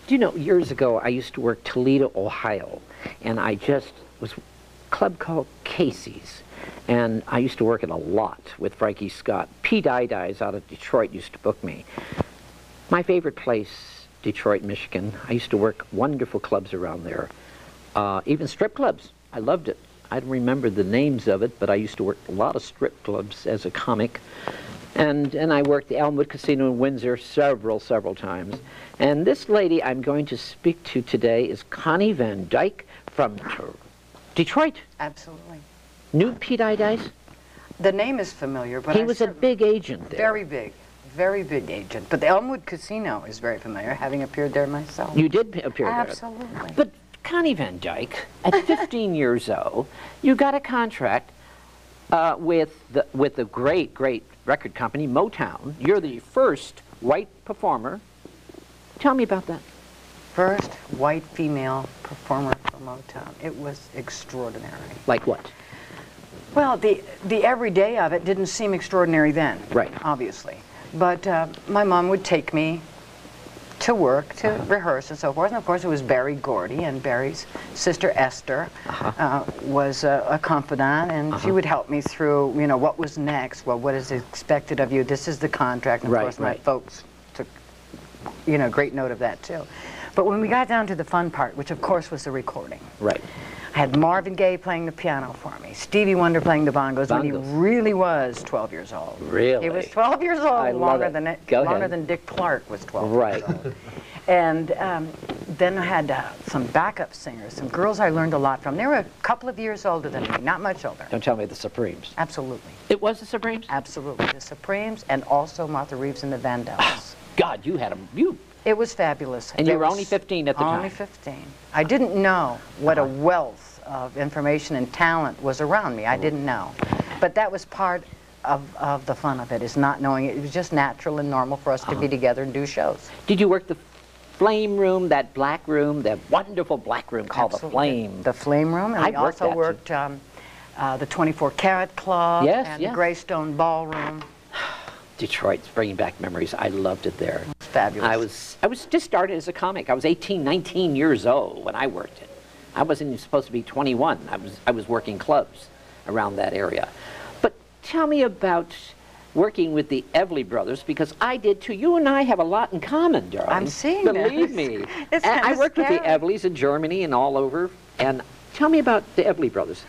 Do you know, years ago I used to work Toledo, Ohio, and I just was a club called Casey's, and I used to work it a lot with Frankie Scott. Pete Idies out of Detroit used to book me. My favorite place, Detroit, Michigan. I used to work wonderful clubs around there, even strip clubs. I loved it. I don't remember the names of it, but I used to work a lot of strip clubs as a comic. And I worked the Elmwood Casino in Windsor several times. And this lady I'm going to speak to today is Conny Van Dyke from Detroit. Absolutely. Knew Pete Idies? The name is familiar, but he was a big agent there. Very big agent. But the Elmwood Casino is very familiar, having appeared there myself. You did appear there? Absolutely. But Conny Van Dyke, at 15 years old, you got a contract with the great record company, Motown. You're the first white performer. Tell me about that. First white female performer for Motown. It was extraordinary. Like what? Well, the everyday of it didn't seem extraordinary then. Right. Obviously. But my mom would take me to work, to rehearse and so forth. And of course it was Berry Gordy, and Berry's sister Esther was a confidant, and she would help me through, you know, what was next, well, what is expected of you, this is the contract, and of course my folks took, you know, great note of that too. But when we got down to the fun part, which of course was the recording. Right. I had Marvin Gaye playing the piano for me, Stevie Wonder playing the bongos when he really was 12 years old. Really? He was 12 years old, longer than Dick Clark was 12 years old. And then I had some backup singers, some girls I learned a lot from. They were a couple of years older than me, not much older. Don't tell me the Supremes. Absolutely. It was the Supremes? Absolutely. The Supremes, and also Martha Reeves and the Vandellas. God, you had them. It was fabulous. And you were only 15 at the time. Only 15. I didn't know what a wealth of information and talent was around me. I didn't know. But that was part of the fun of it, is not knowing it. It was just natural and normal for us to be together and do shows. Did you work the Flame Room, that black room, that wonderful black room called the Flame? The Flame Room, and I also worked the 24 Karat Club and the Greystone Ballroom. Detroit's bringing back memories. I loved it there. It was fabulous. I was just started as a comic. I was 18, 19 years old when I worked it. I wasn't even supposed to be 21. I was working clubs around that area. But tell me about working with the Everly Brothers, because I did too. You and I have a lot in common, darling. I'm seeing Believe me. And I worked with the Everlys in Germany and all over. And tell me about the Everly Brothers.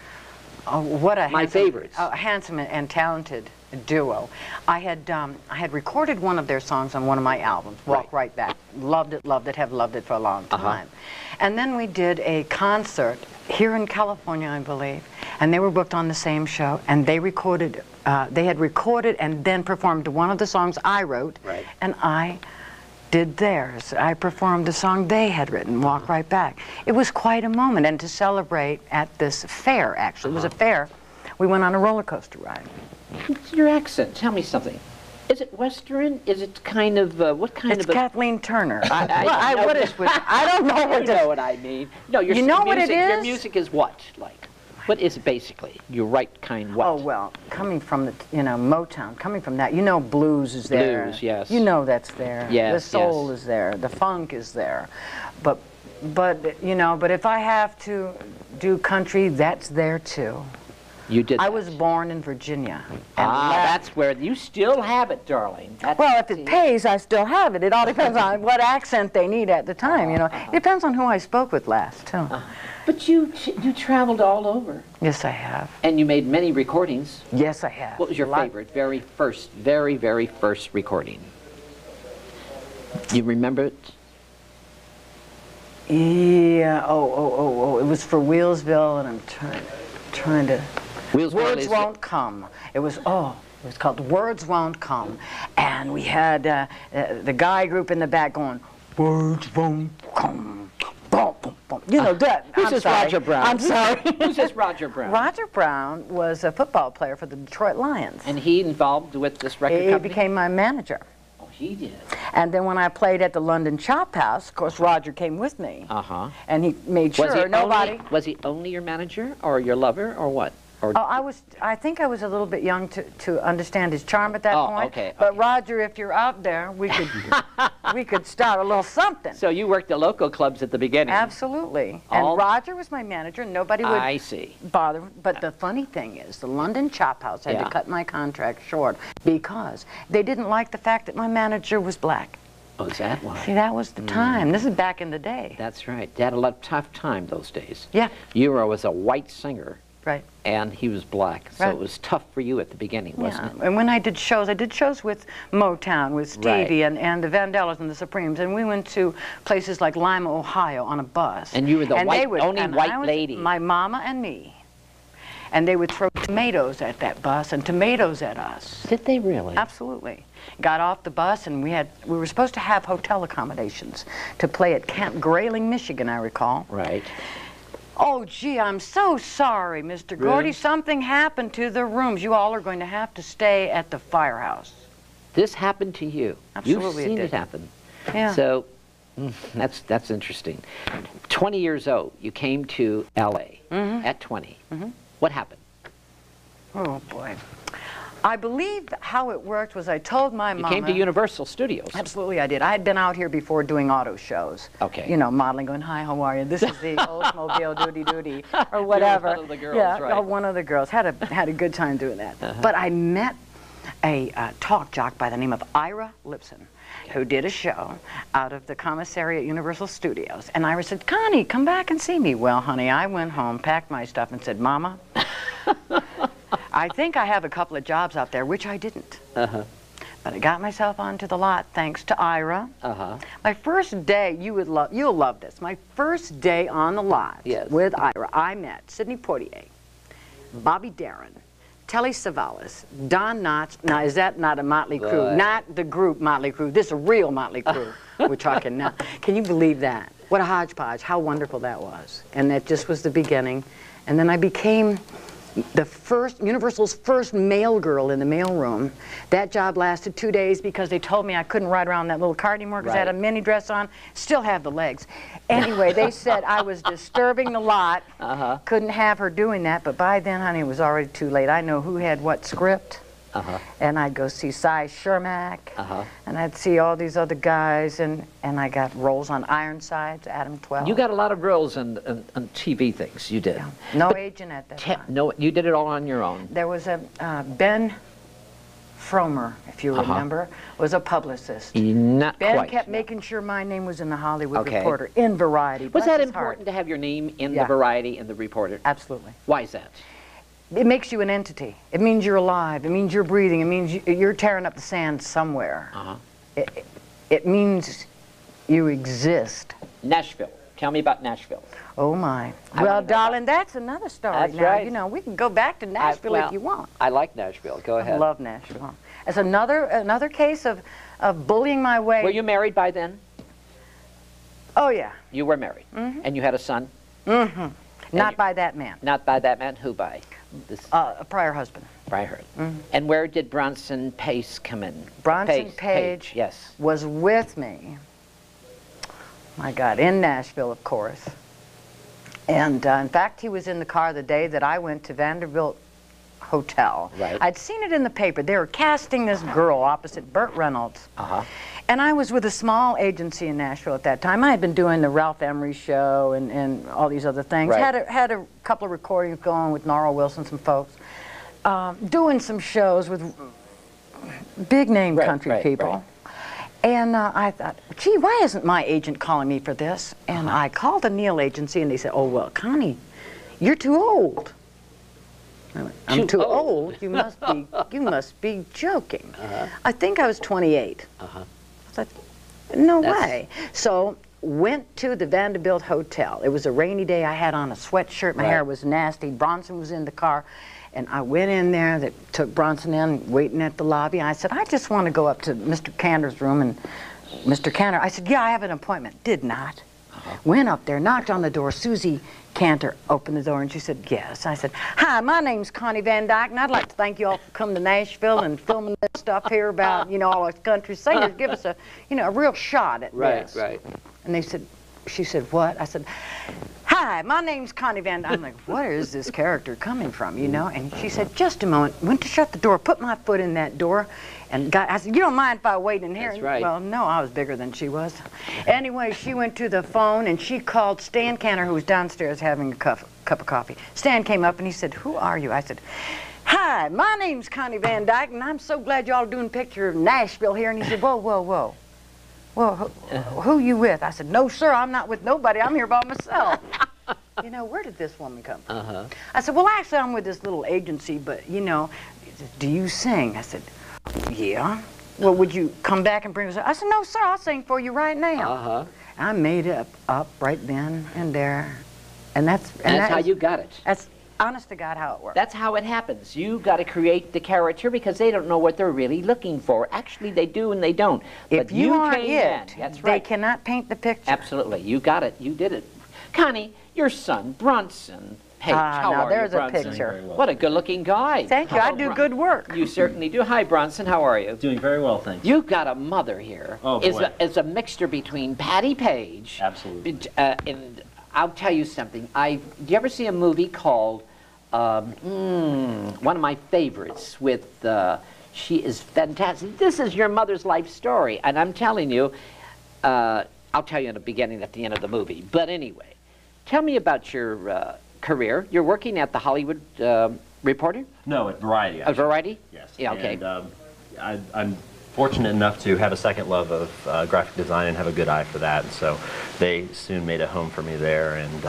Oh, what a my favorites. Handsome and talented duo. I had recorded one of their songs on one of my albums, Walk Right Back. Loved it, have loved it for a long time. And then we did a concert here in California, I believe, and they were booked on the same show, and they recorded, they had recorded and then performed one of the songs I wrote, and I did theirs. I performed the song they had written, Walk Right Back. It was quite a moment, and to celebrate at this fair, actually, it was a fair, we went on a roller coaster ride. Your accent, tell me something. Is it Western? Is it kind of, what kind of... It's Kathleen Turner. I don't know what know what I mean. No, you know what it is? Your music is what, like? What is it basically? Your right kind what? Oh, well, coming from the, you know, Motown, coming from that, you know blues is there. Blues, yes. You know that's there. Yes, the soul is there. The funk is there. But, you know, but if I have to do country, that's there too. You did that. I was born in Virginia. And that's where you still have it, darling. Well, if it pays, I still have it. It all depends on what accent they need at the time, you know. It depends on who I spoke with last, too. But you traveled all over. Yes, I have. And you made many recordings. Yes, I have. What was your favorite, very first recording? You remember it? Yeah, it was for Wheelsville, and I'm trying to... Words Won't Come. It was called Words Won't Come. And we had the guy group in the back going, Words Won't Come. Boom, boom, boom. You know that. Who's this Roger Brown? I'm sorry. Who's this Roger Brown? Roger Brown was a football player for the Detroit Lions. And he involved with this record company? He became my manager. Oh, he did. And then when I played at the London Chop House, of course, Roger came with me. And he made sure nobody... Was he only your manager, or your lover, or what? Or Oh, I think I was a little bit young to understand his charm at that point. Okay, But okay. Roger, if you're out there, we could start a little something. So you worked the local clubs at the beginning. Absolutely. And Roger was my manager, and nobody would I see. bother. But the funny thing is, the London Chop House had to cut my contract short because they didn't like the fact that my manager was black. Oh, is that why? See, that was the time. This is back in the day. That's right. They had a tough time those days. Yeah. You was a white singer. Right. And he was black, so Right. it was tough for you at the beginning, wasn't it? And when I did shows with Motown, with Stevie, Right. and the Vandellas and the Supremes, and we went to places like Lima, Ohio on a bus. And you were the only white was, lady. My mama and me. And they would throw tomatoes at that bus and tomatoes at us. Did they really? Absolutely. Got off the bus, and we were supposed to have hotel accommodations to play at Camp Grayling, Michigan, I recall. Right. Oh, gee, I'm so sorry, Mr. Gordy. Something happened to the rooms. You all are going to have to stay at the firehouse. This happened to you. Absolutely, You've seen it it did. happen. Yeah. So that's interesting. 20 years old, you came to L.A. At 20. What happened? Oh, boy. I believe how it worked was I told my You mama... came to Universal Studios. Absolutely, I did. I had been out here before doing auto shows. Okay. You know, modeling, going, hi, how are you? This is the Oldsmobile Doody, or whatever. one of the girls, yeah, right. oh, one of the girls. Had a good time doing that. But I met a talk jock by the name of Ira Lipson, who did a show out of the commissary at Universal Studios. And Ira said, Connie, come back and see me. Well, honey, I went home, packed my stuff, and said, Mama, I think I have a couple of jobs out there, which I didn't. But I got myself onto the lot thanks to Ira. My first day, you'll love this. My first day on the lot with Ira, I met Sidney Poitier, Bobby Darin, Telly Savalas, Don Knotts. Now, is that not a Motley Crue? Not the group Motley Crue. This is a real Motley Crue we're talking now. Can you believe that? What a hodgepodge. How wonderful that was. And that just was the beginning. And then I became the Universal's first male girl in the mailroom. That job lasted 2 days because they told me I couldn't ride around that little car anymore because I had a mini dress on. Still have the legs. Anyway, they said I was disturbing the lot. Couldn't have her doing that, but by then, honey, it was already too late. I know who had what script. And I'd go see Cy Shermack, and I'd see all these other guys, and I got roles on Ironsides, Adam 12. You got a lot of roles on TV things, you did. Yeah. No agent at that time. No, you did it all on your own. There was a Ben Fromer, if you remember, was a publicist. Not Ben quite. kept making sure my name was in the Hollywood Reporter, in Variety. Was Bless that his important heart. to have your name in the Variety and the Reporter? Absolutely. Why is that? It makes you an entity. It means you're alive. It means you're breathing. It means you're tearing up the sand somewhere. It means you exist. Nashville. Tell me about Nashville. Oh, my. Well, darling, that's another story. That's now, right. you know, we can go back to Nashville if you want. I like Nashville. Go ahead. I love Nashville. It's another case of bullying my way. Were you married by then? Oh, yeah. You were married. And you had a son? Not by that man. Not by that man. Who by? This A prior husband. prior. And where did Bronson Page come in? Bronson Page yes. was with me, my God, in Nashville, of course. And in fact, he was in the car the day that I went to Vanderbilt Hotel. Right. I'd seen it in the paper. They were casting this girl opposite Burt Reynolds. And I was with a small agency in Nashville at that time. I had been doing the Ralph Emery show and all these other things. Right. Had a couple of recordings going with Nora Wilson, some folks. Doing some shows with big name country people. And I thought, gee, why isn't my agent calling me for this? And I called the Neil agency and they said, oh, well, Connie, you're too old. I went, I'm too old? You must be joking. I think I was 28. I thought, no way. So went to the Vanderbilt Hotel. It was a rainy day. I had on a sweatshirt. My hair was nasty. Bronson was in the car. And I went in there, that took Bronson in, waiting at the lobby. I said, I just want to go up to Mr. Cantor's room. And Mr. Cantor, I said, yeah, I have an appointment. Did not. Went up there, knocked on the door. Susie Cantor opened the door and she said, yes. I said, hi, my name's Conny Van Dyke, and I'd like to thank you all for coming to Nashville and filming this stuff here about, you know, all us country singers. Give us a, you know, a real shot at this. Right. And they said, she said, what? I said, hi, my name's Conny Van Dyke. I'm like, where is this character coming from, you know? And she said, just a moment. Went to shut the door, put my foot in that door, and I said, you don't mind if I wait in here? That's right. Well, no, I was bigger than she was. Anyway, she went to the phone, and she called Stan Canner, who was downstairs having a cup of coffee. Stan came up, and he said, who are you? I said, hi, my name's Conny Van Dyke, and I'm so glad y'all are doing a picture of Nashville here. And he said, whoa, whoa, whoa. Well, who you with? I said, no, sir, I'm not with nobody. I'm here by myself. You know, where did this woman come from? I said, well, actually, I'm with this little agency, but, you know, do you sing? I said, yeah. Well, would you come back and bring us up? I said, no, sir, I'll sing for you right now. I made it up right then and there. And that's how you got it. That's honest to God how it works. That's how it happens. You got to create the character because they don't know what they're really looking for. Actually, they do and they don't. If but you aren't came it, in. That's right. they cannot paint the picture. Absolutely. You got it. You did it. Connie, your son, Bronson Page. How now are there's you, a Bronson? picture. What a good-looking guy. Thank you. I do good work. You certainly do. Hi, Bronson. How are you? Doing very well, thanks. You've got a mother here. Oh, boy. Is a mixture between Patty Page. Absolutely. And I'll tell you something. Do you ever see a movie called one of my favorites with, she is fantastic. This is your mother's life story, and I'm telling you, I'll tell you in the beginning, at the end of the movie. But anyway, tell me about your career. You're working at the Hollywood Reporter? No, at Variety. At Variety? Yes. Yeah, okay. And I'm fortunate enough to have a second love of graphic design and have a good eye for that. And so they soon made a home for me there and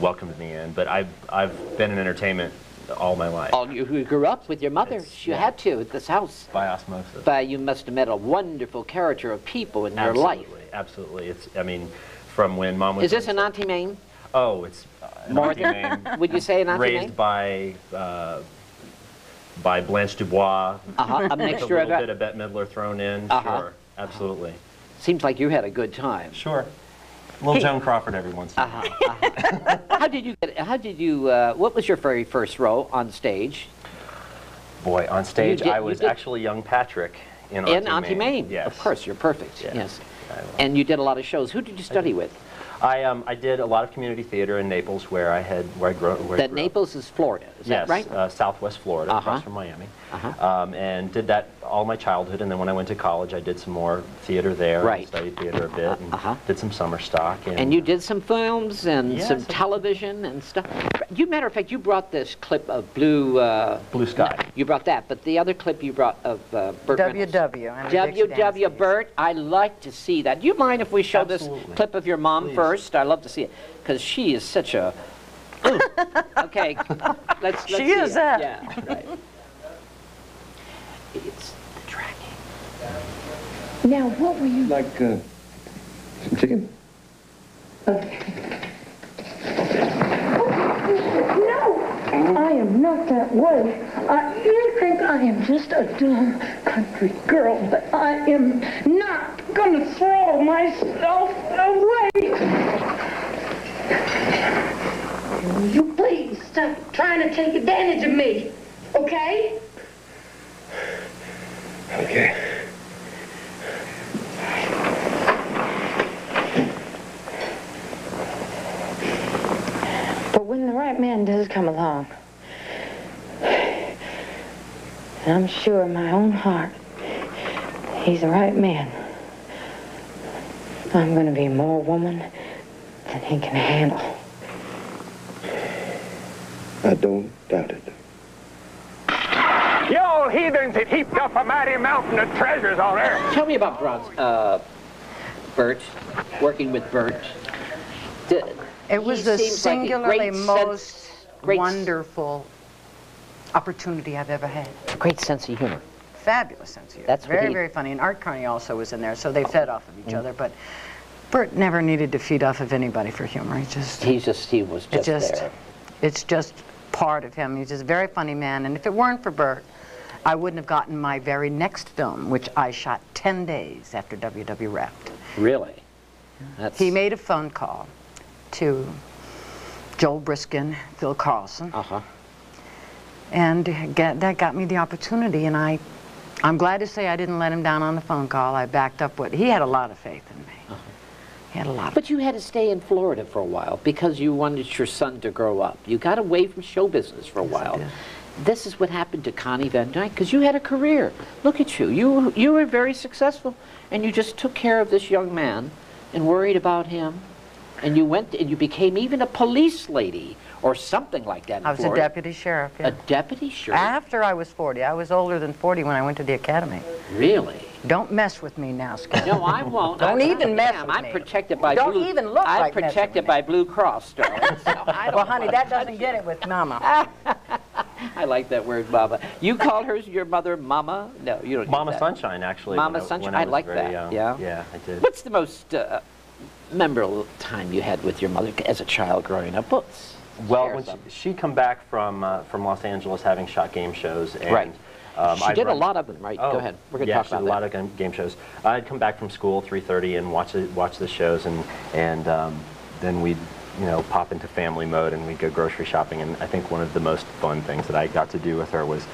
welcomed me in. But I've been in entertainment all my life. Oh, you grew up with your mother. You had to at this house. By osmosis. But you must have met a wonderful character of people in your life. Absolutely. It's, I mean, from when Mom was... Is this an Auntie Mame? Oh, it's an More Auntie Mame. Would you say an Auntie Mame? Raised by Blanche Dubois. A mixture of a little bit of Bette Midler thrown in. Sure, absolutely. Seems like you had a good time. Sure. A little Joan Crawford every once in a while. What was your very first role on stage? Boy, on stage I was actually young Patrick in Auntie Mame. Yes. Of course, you're perfect. Yes. Yes. And you did a lot of shows. Who did you study with? I did a lot of community theater in Naples, where I grew up. Naples is Florida, is that right? Yes, Southwest Florida, across from Miami. And did that all my childhood, and then when I went to college, I did some more theater there. Right. Studied theater a bit, and did some summer stock. And you did some films and some television and stuff. Matter of fact, you brought this clip of Blue Sky. You brought that, but the other clip you brought of Burt Reynolds. W.W. Burt, I'd like to see that. Do you mind if we show this clip of your mom first? I'd love to see it, because she is such a... Okay, let's see is it. that. Yeah, right. It's the tracking. Now, what were you... Like, some chicken? Okay. No, I am not that way. You think I am just a dumb country girl, but I am not gonna throw myself away. Will you please stop trying to take advantage of me, okay? Okay. But when the right man does come along, and I'm sure in my own heart he's the right man, I'm going to be more woman than he can handle. I don't doubt it. You old heathens that heaped up a mighty mountain of treasures on earth. Tell me about Burt, working with Burt. It was the singularly most wonderful opportunity I've ever had. Great sense of humor. Fabulous sense of humor. That's very, very funny. And Art Carney also was in there, so they fed off of each other. But Burt never needed to feed off of anybody for humor. He was just there. It's just part of him. He's just a very funny man. And if it weren't for Burt, I wouldn't have gotten my very next film, which I shot 10 days after WW wrapped. Really? He made a phone call to Joel Briskin, Phil Carlson, and that got me the opportunity. And I'm glad to say I didn't let him down on the phone call. I backed up he had a lot of faith in me. He had a lot of... But you had to stay in Florida for a while because you wanted your son to grow up. You got away from show business for a while. This is what happened to Conny Van Dyke, because you had a career. Look at you. You were very successful, and you just took care of this young man and worried about him. And you went and you became even a police lady or something like that in I was Florida. a deputy sheriff, yeah. A deputy sheriff? After I was 40. I was older than 40 when I went to the academy. Really? Don't mess with me now, Scott. No, I won't. Don't even mess with I'm me. protected by Don't Blue... even look I'm like messing protected with by Blue Cross, darling. So I don't Well, honey, want that to doesn't touch get you. it with Mama. I like that word, Mama. You called her your mother Mama? No, you don't. Mama use that. Sunshine, actually. Mama when I, Sunshine. when I like was very that. young. Yeah. Yeah, I did. What's the most memorable time you had with your mother as a child growing up? Well, when she'd come back from Los Angeles having shot game shows. And, right. She I'd did a run- lot of them, right? Oh, Go ahead. We're going to yeah, talk she did about a lot of game shows. I'd come back from school 3:30 and watch the shows, and then we'd pop into family mode and we'd go grocery shopping. And I think one of the most fun things that I got to do with her was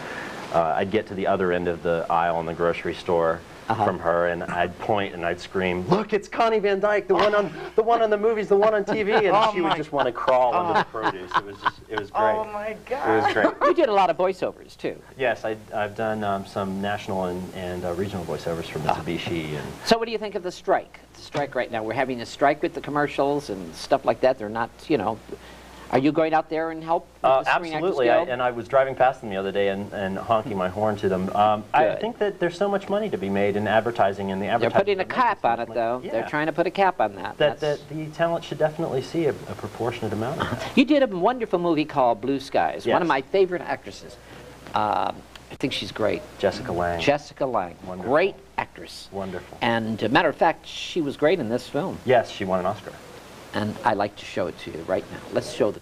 I'd get to the other end of the aisle in the grocery store from her, and I'd point and I'd scream, "Look, it's Conny Van Dyke, the one on the movies, the one on TV," and she would just want to crawl under the produce. It was great. Oh my God. It was great. You did a lot of voiceovers too. Yes, I've done some national and regional voiceovers for Mitsubishi. And So what do you think of the strike? The strike right now. We're having a strike with the commercials and stuff like that. They're not, Are you going out there and help? With the Screen Actors absolutely, Guild? and I was driving past them the other day and honking my horn to them. I think that there's so much money to be made in advertising, and the They're advertising. putting a cap on it, though. Yeah. They're trying to put a cap on that. That the talent should definitely see a proportionate amount of that. You did a wonderful movie called Blue Skies. Yes. One of my favorite actresses. I think she's great. Jessica Lange. Jessica Lange. Wonderful. Great actress. Wonderful. And matter of fact, she was great in this film. Yes, she won an Oscar. And I'd like to show it to you right now. Let's show the...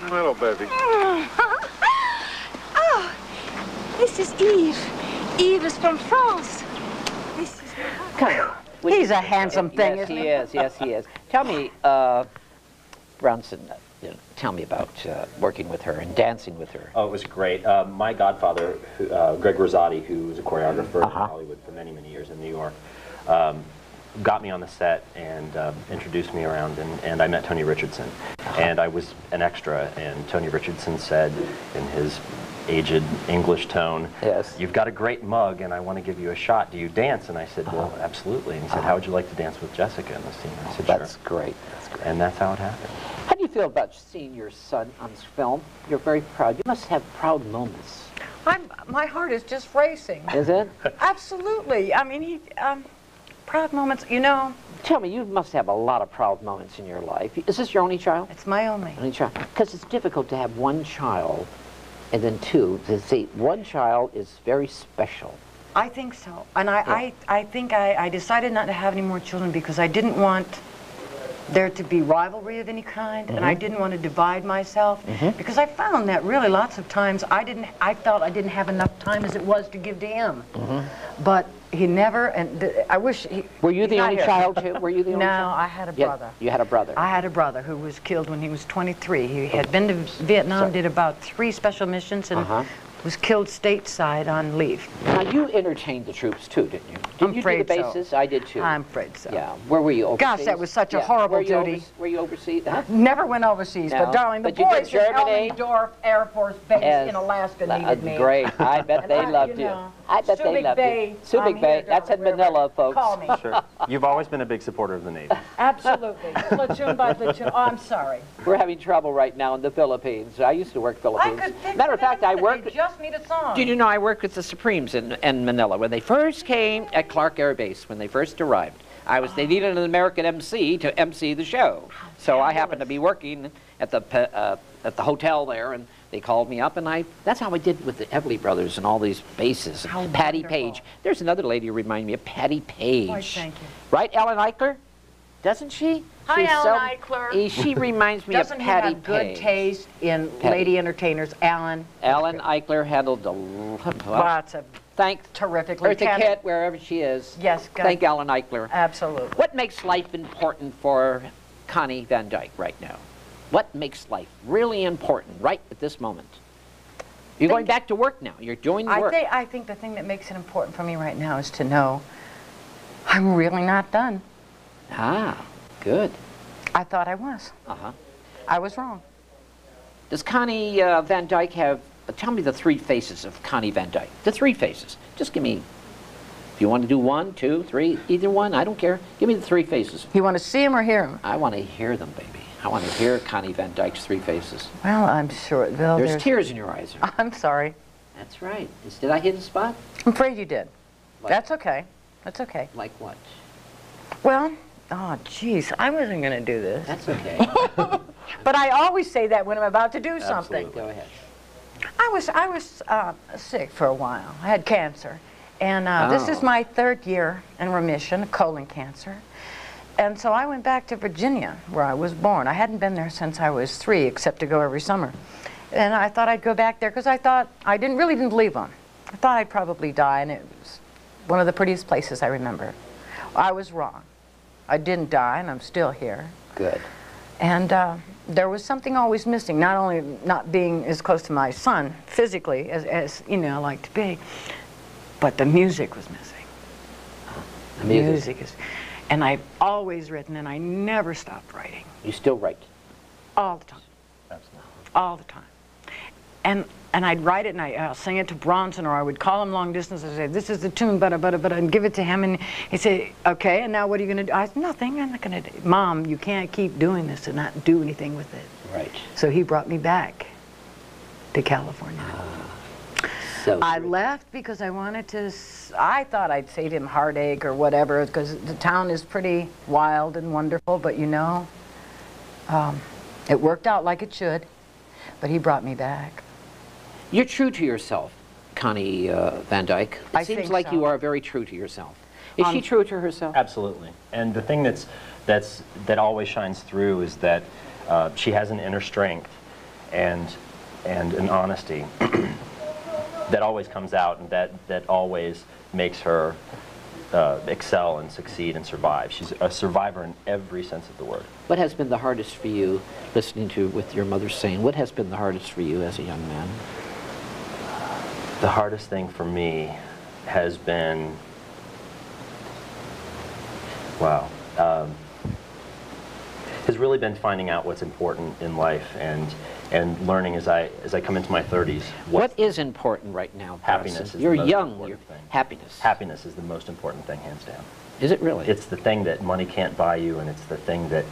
Hello, baby. Oh, this is Yves. Yves is from France. This is my husband. He's a handsome thing, yes, isn't he he? is. Yes, he is. Tell me, Bronson, tell me about working with her and dancing with her. Oh, it was great. My godfather, Greg Rosati, who was a choreographer in Hollywood for many, many years in New York, got me on the set and introduced me around, and I met Tony Richardson. And I was an extra, and Tony Richardson said in his aged English tone, Yes. "You've got a great mug, and I want to give you a shot. Do you dance?" And I said, "Well, absolutely." And he said, "How would you like to dance with Jessica in the scene?" I said, "Sure." That's great. That's great. And that's how it happened. How do you feel about seeing your son on this film? You're very proud. You must have proud moments. My heart is just racing. Is it? Absolutely. I mean, proud moments, Tell me, you must have a lot of proud moments in your life. Is this your only child? it's my only. Only child? Because it's difficult to have one child and then two. To see one child is very special. I think so. And I think I decided not to have any more children because I didn't want there to be rivalry of any kind, and I didn't want to divide myself, because I found that really lots of times I felt I didn't have enough time as it was to give to him. But he never, and I wish he... Were you he's the not only here. child too? Were you the only No, child? I had a Yeah, brother. you had a brother. I had a brother who was killed when he was 23. He had been to Vietnam, did about 3 special missions, and was killed stateside on leave. Now, you entertained the troops too, didn't you? Did I'm you do the afraid so. bases? I did too. I'm afraid so. Yeah. Where were you? Overseas? Gosh, that was such a horrible duty. Were you overseas? Huh? Never went overseas, No. but darling, the But you did boys at Germany? Elmendorf Air Force Base Yes. in Alaska needed me. Great. I bet And they I- loved you you. know, I bet they Subic loved Bay, you. Subic I'm Bay. here, That's in darling, Manila, wherever. folks. Call me. Sure. You've always been a big supporter of the Navy. Absolutely. Platoon by platoon. Oh, I'm sorry. We're having trouble right now in the Philippines. I used to work I Philippines. could fix Matter it of fact, in a I minute. worked. They just need a song. Did you know I worked with the Supremes in Manila when they first came at Clark Air Base, when they first arrived. They needed an American MC to MC the show. So I happened to be working at the hotel there, and They called me up, and that's how I did with the Everly Brothers and all these basses. How Patty wonderful. Page. There's another lady who reminded me of Patty Page. Why, thank you. Right, Ellen Eichler? Doesn't she? Hi, She's Ellen Eichler. She reminds me Doesn't of he Patty have good Page. taste in Patty. lady entertainers? Alan. Ellen Eichler handled Lots of thank terrifically. Eartha Kitt, wherever she is. Yes, God. Thank Ellen Eichler. Absolutely. What makes life important for Connie Van Dyke right now? What makes life really important right at this moment? You're going back to work now. You're doing the work. I think the thing that makes it important for me right now is to know I'm really not done. Ah, good. I thought I was. Uh-huh. I was wrong. Does Connie Van Dyke have, tell me the three faces of Connie Van Dyke. The three faces. Just give me, if you want to do 1, 2, 3, either one, I don't care. Give me the three faces. You want to see him or hear him? I want to hear them, baby. I want to hear Connie Van Dyke's three faces. Well, I'm sure. Well, There's tears in your eyes. I'm sorry. That's right. Did I hit a spot? I'm afraid you did. Like, That's okay. That's okay. Like what? Well, oh, jeez, I wasn't going to do this. That's okay. But I always say that when I'm about to do something. Go ahead. I was sick for a while. I had cancer. And this is my 3rd year in remission of colon cancer. And so I went back to Virginia, where I was born. I hadn't been there since I was 3, except to go every summer. And I thought I'd go back there because I thought, I really didn't believe them. I thought I'd probably die, and it was one of the prettiest places I remember. I was wrong. I didn't die, and I'm still here. Good. And there was something always missing, not only not being as close to my son physically as you know, I like to be, but the music was missing. The music is, and I've always written, and I never stopped writing. You still write? All the time. Absolutely. All the time. And I'd write it, and I'll sing it to Bronson, or I would call him long distance and say, this is the tune, and give it to him, and he'd say, okay, and now what are you going to do? I said, nothing, I'm not going to do. Mom, you can't keep doing this and not do anything with it. Right. So he brought me back to California. So I left because I wanted to, I thought I'd save him heartache or whatever, because the town is pretty wild and wonderful, but you know, it worked out like it should, but he brought me back. You're true to yourself, Connie Van Dyke. It I seems think like so. you are very true to yourself. Is she true to herself? Absolutely. And the thing that always shines through is that she has an inner strength and an honesty that always comes out, and that always makes her excel and succeed and survive. She's a survivor in every sense of the word. What has been the hardest for you, listening to with your mother saying, what has been the hardest for you as a young man? The hardest thing for me has been, wow, has really been finding out what's important in life and learning as I come into my 30s. What is important right now, Happiness Bronson? is You're the most young. important thing. Happiness. Happiness is the most important thing, hands down. Is it really? It's the thing that money can't buy you, and it's the thing that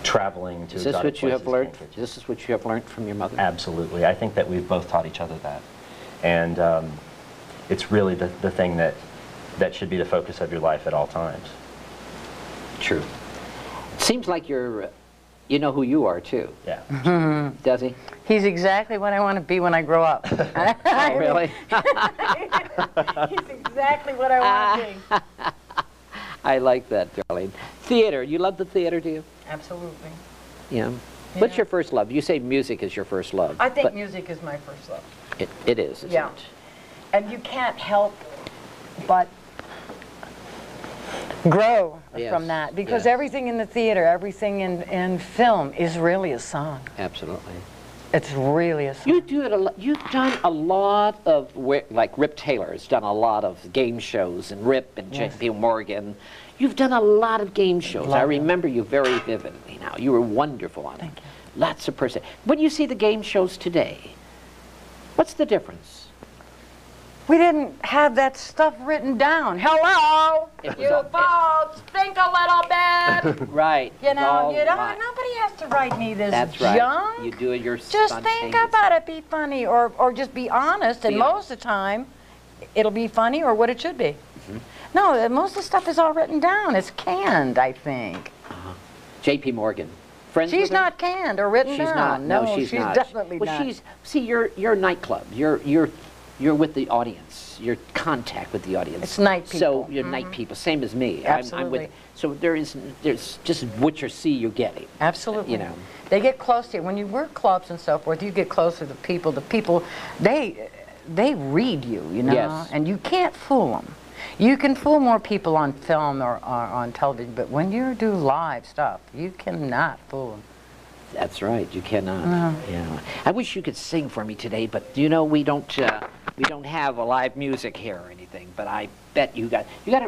traveling to Is this exotic what you have places learned? can't get you. This is what you have learned from your mother? Absolutely. I think that we've both taught each other that. And it's really the thing that should be the focus of your life at all times. True. It seems like you know who you are, too. Yeah. Does he? He's exactly what I want to be when I grow up. Oh, really? He's exactly what I want to be. I like that, darling. Theater. You love the theater, do you? Absolutely. Yeah. What's your first love? You say music is your first love. I think but music is my first love. it is, isn't Yeah. it? And you can't help but grow Yes, from that, because yes. everything in the theater, everything in film is really a song. Absolutely. It's really a song. You do it a lot. You've done a lot of, like Rip Taylor has done a lot of game shows, and Rip and Yes. J.P. Morgan. You've done a lot of game shows. Love I them. remember you very vividly now. You were wonderful on it. Thank you. Lots of person. When you see the game shows today, what's the difference? We didn't have that stuff written down. Hello, It was you all- folks, think a little bit. Right. You it's know, all you don't. right. Nobody has to write me this That's right. junk. You do it your Just think about it. Be funny, or just be honest. And Be most of the time, it'll be funny or what it should be. No, most of the stuff is all written down. It's canned, I think. J.P. Morgan, friends She's with her? not canned or written She's down. not. No, she's not. Definitely well, not. she's see, you're a nightclub. You're with the audience. You're contact with the audience. It's night people. So you're night people, same as me. Absolutely. So there's just what you see, you're getting. Absolutely. You know. They get close to you. When you work clubs and so forth, you get closer to the people. The people, they read you, you know, Yes. and you can't fool them. You can fool more people on film or on television, but when you do live stuff, you cannot fool them. That's right. You cannot. Yeah. I wish you could sing for me today, but you know we don't have a live music here or anything. But I bet you got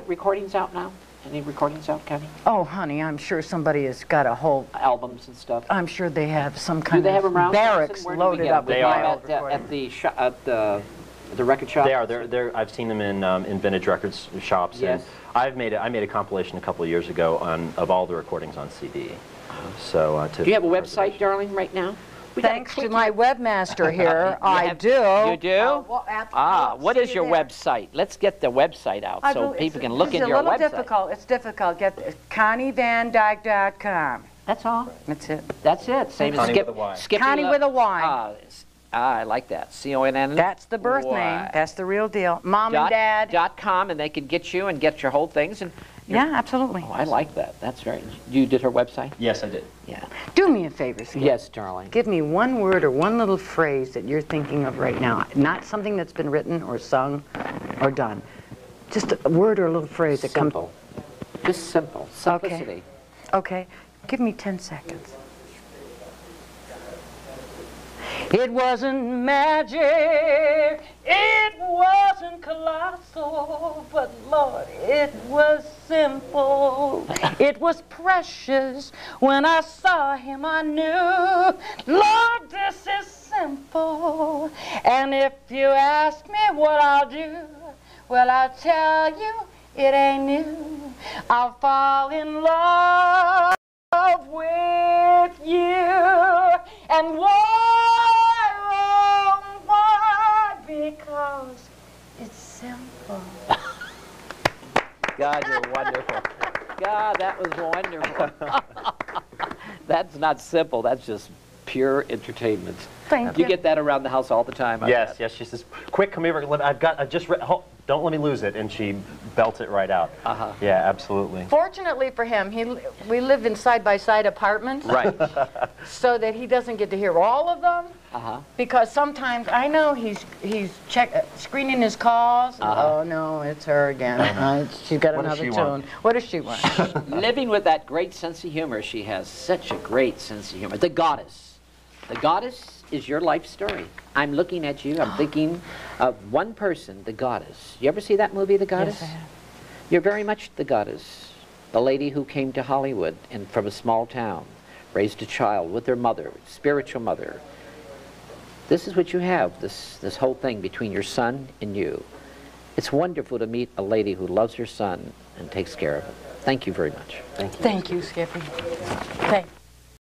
recordings out now. Any recordings out, Connie? Oh, honey, I'm sure somebody has got a whole. Albums and stuff. I'm sure they have some kind Do they have of them around? barracks Where do we loaded get up them? with They my are. old recordings. At the record shop. They are. I've seen them in vintage records shops. Yes. And I made a compilation a couple of years ago of all the recordings on CD. So Do you have a website, darling, right now? Thanks to my webmaster here, I do. You do? Well, What is see your there. website? Let's get the website out so people can look into your website. It's difficult. Get ConnieVanDyke.com. That's all. That's it. That's it. Same as Connie Skip. with a Y. Skippy Connie Lo- with a Y. I like that. C-O-N-N. That's the birth name. That's the real deal. Mom and Dad. .com, and they can get you and get your whole things. And Yeah, absolutely. I like that. That's very. You did her website? Yes, I did. Yeah. Do me a favor, Skip. Yes, darling. Give me one word or one little phrase that you're thinking of right now. Not something that's been written or sung or done. Just a word or a little phrase that comes. Simple. Just simple. Simplicity. Okay. Give me 10 seconds. It wasn't magic, it wasn't colossal, but Lord, it was simple. It was precious. When I saw him, I knew, Lord, this is simple. And if you ask me what I'll do, well, I'll tell you it ain't new. I'll fall in love with you. And why? Because it's simple. God, you're wonderful. God, that was wonderful. That's not simple. That's just pure entertainment. Thank You you. get that around the house all the time. I Yes, bet. yes. She says, "Quick, come here. I've just read. Don't let me lose it." And she belts it right out. Yeah, absolutely. Fortunately for him, we live in side-by-side apartments. Right. So that he doesn't get to hear all of them. Because sometimes I know he's screening his calls. Oh no, it's her again. She's got What does another she tune. want? What does she want? Living with that great sense of humor, she has such a great sense of humor. The Goddess. The Goddess is your life story. I'm looking at you. I'm thinking of one person, the Goddess. You ever see that movie, The Goddess? Yes, I have. You're very much the Goddess. The lady who came to Hollywood and from a small town, raised a child with her mother, spiritual mother. This is what you have, this whole thing between your son and you. It's wonderful to meet a lady who loves her son and takes care of him. Thank you very much. Thank you. Thank you, Skippy. Thank